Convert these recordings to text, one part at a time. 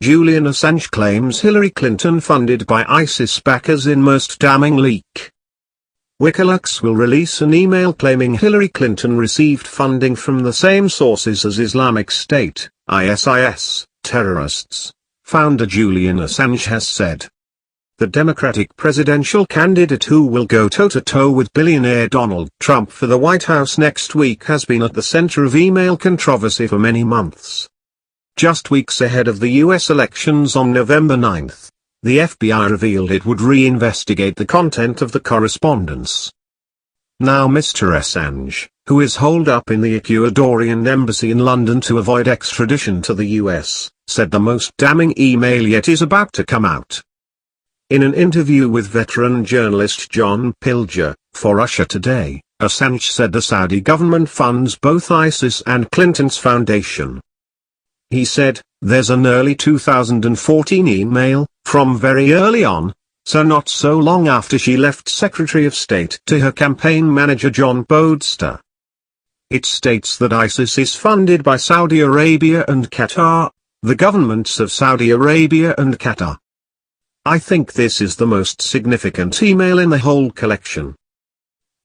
Julian Assange claims Hillary Clinton funded by ISIS backers in most damning leak. WIKILEAKS will release an email claiming Hillary Clinton received funding from the same sources as Islamic State, ISIS, terrorists, founder Julian Assange has said. The Democratic presidential candidate who will go toe-to-toe with billionaire Donald Trump for the White House next week has been at the center of email controversy for many months. Just weeks ahead of the U.S. elections on November 9, the FBI revealed it would reinvestigate the content of the correspondence. Now Mr. Assange, who is holed up in the Ecuadorian embassy in London to avoid extradition to the U.S., said the most damning email yet is about to come out. In an interview with veteran journalist John Pilger, for Russia Today, Assange said the Saudi government funds both ISIS and Clinton's foundation. He said, "There's an early 2014 email, from very early on, so not so long after she left Secretary of State to her campaign manager John Pilger. It states that ISIS is funded by Saudi Arabia and Qatar, the governments of Saudi Arabia and Qatar. I think this is the most significant email in the whole collection."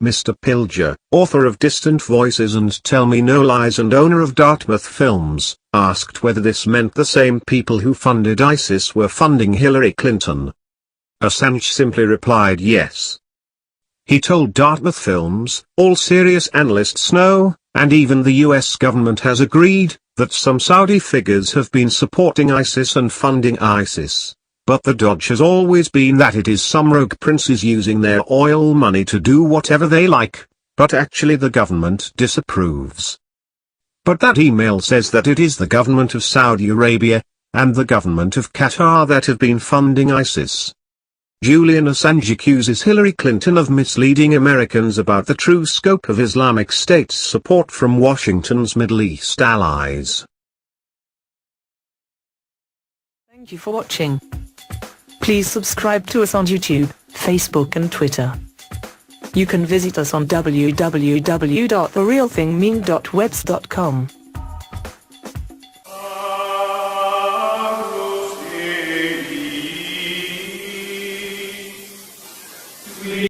Mr. Pilger, author of Distant Voices and Tell Me No Lies and owner of Dartmouth Films, asked whether this meant the same people who funded ISIS were funding Hillary Clinton. Assange simply replied yes. He told Dartmouth Films, "All serious analysts know, and even the US government has agreed, that some Saudi figures have been supporting ISIS and funding ISIS. But the dodge has always been that it is some rogue princes using their oil money to do whatever they like, but actually the government disapproves." But that email says that it is the government of Saudi Arabia, and the government of Qatar that have been funding ISIS. Julian Assange accuses Hillary Clinton of misleading Americans about the true scope of Islamic State's support from Washington's Middle East allies. Thank you for watching. Please subscribe to us on YouTube, Facebook and Twitter. You can visit us on www.therealthingmeme.webs.com.